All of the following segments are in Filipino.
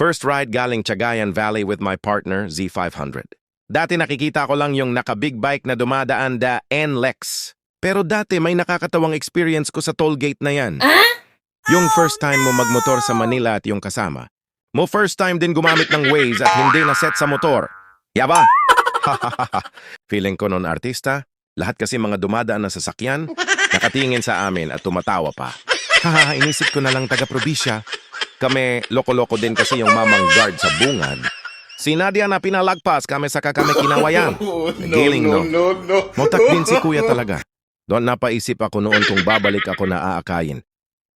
First ride galing Cagayan Valley with my partner, Z500. Dati nakikita ko lang yung naka-big bike na dumadaan da NLEX. Pero dati may nakakatawang experience ko sa toll gate na yan. Yung first time mo magmotor sa Manila at yung kasama. Mo first time din gumamit ng Waze at hindi na set sa motor. Yaba! Feeling ko noon artista, lahat kasi mga dumadaan na sasakyan, nakatingin sa amin at tumatawa pa. Haha, inisip ko na lang taga-probisya. Kami, loko-loko din kasi yung mamang guard sa bungad. Si Nadia na pinalagpas kami saka kami kinawayan. Giling no. Motak din si kuya talaga. Doon napaisip ako noon kung babalik ako na aakayin.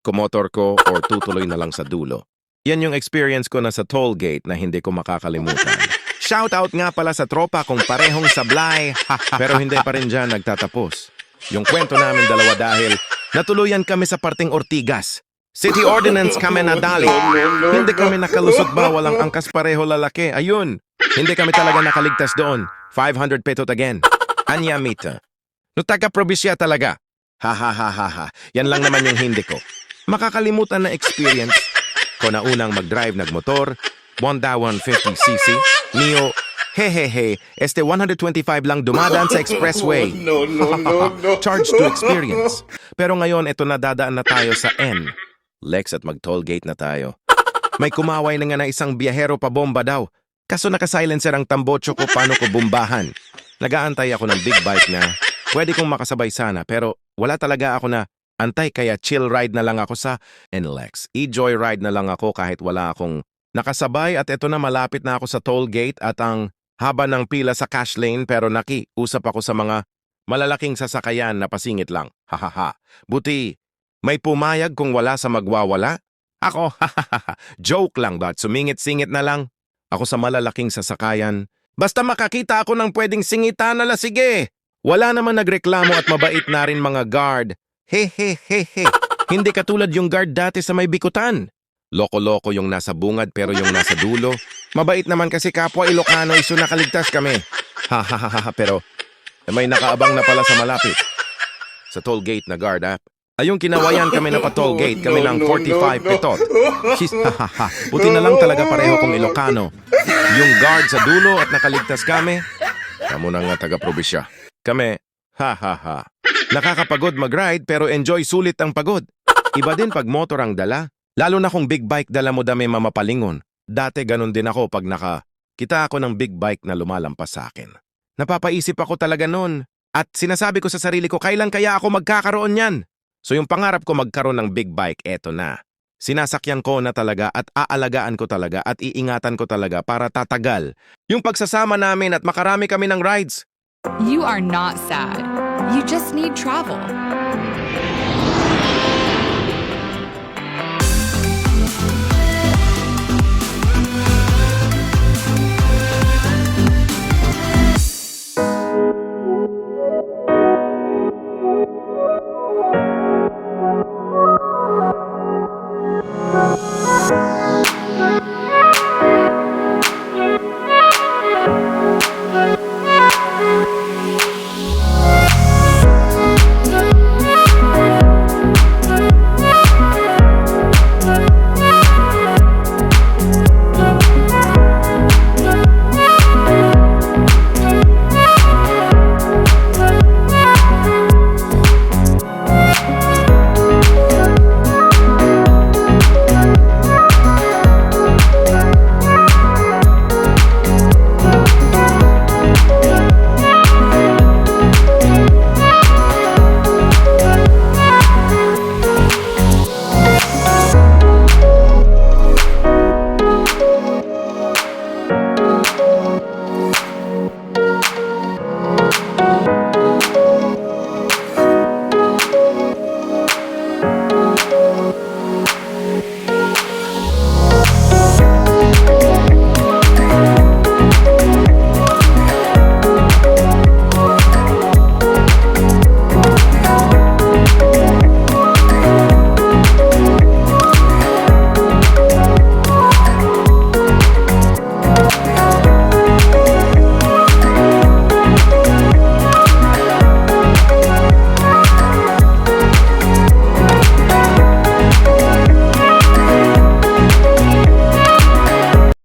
Kumotor ko or tutuloy na lang sa dulo. Yan yung experience ko na sa toll gate na hindi ko makakalimutan. Shoutout nga pala sa tropa kong parehong sablay. Pero hindi pa rin dyan nagtatapos. Yung kwento namin dalawa dahil natuluyan kami sa parting Ortigas. City Ordinance kami nadali. Hindi kami nakalusot ba walang angkas pareho lalaki. Ayun, hindi kami talaga nakaligtas doon. 500 petot again. Anya mita. No taga-probisya talaga. Ha. Yan lang naman yung hindi ko. Makakalimutan na experience ko na unang mag-drive nagmotor, Honda 150cc, Mio, hehehe, 125 lang dumadaan sa expressway. No. Charge to experience. Pero ngayon, ito na dadaan na tayo sa N. Lex at mag-tollgate na tayo. May kumaway na nga na isang biyahero pa bomba daw. Kaso naka-silencer ang tambocho ko paano ko bumbahan. Nagaantay ako ng big bike na pwede kong makasabay sana pero wala talaga ako na antay kaya chill ride na lang ako sa NLEX. E-joy ride na lang ako kahit wala akong nakasabay at eto na malapit na ako sa tollgate at ang haba ng pila sa cash lane pero usap ako sa mga malalaking sasakayan na pasingit lang. Hahaha. Buti may pumayag kung wala sa magwawala? Ako, joke lang but sumingit-singit na lang. Ako sa malalaking sasakayan. Basta makakita ako ng pwedeng singitan na sige. Wala naman nagreklamo at mabait na rin mga guard. Hehehehe. Hindi katulad yung guard dati sa may Bikutan. Loko-loko yung nasa bungad pero yung nasa dulo. Mabait naman kasi kapwa Ilocano iso nakaligtas kami. Hahaha pero may nakaabang na pala sa malapit. Sa toll gate na guard app. Ayong kinawayan kami na pa-toll gate, kami ng 45 petot. Buti na lang talaga pareho kong Ilocano. Yung guard sa dulo at nakaligtas kami. Kamu na nga taga-probisya. Kami, nakakapagod mag-ride pero enjoy sulit ang pagod. Iba din pag motor ang dala. Lalo na kung big bike dala mo dami mamapalingon. Dati ganun din ako pag kita ako ng big bike na lumalampas sa akin. Napapaisip ako talaga nun. At sinasabi ko sa sarili ko, kailan kaya ako magkakaroon yan? So yung pangarap ko magkaroon ng big bike, eto na. Sinasakyan ko na talaga at aalagaan ko talaga at iingatan ko talaga para tatagal. Yung pagsasama namin at makarami kami ng rides. You are not sad. You just need travel.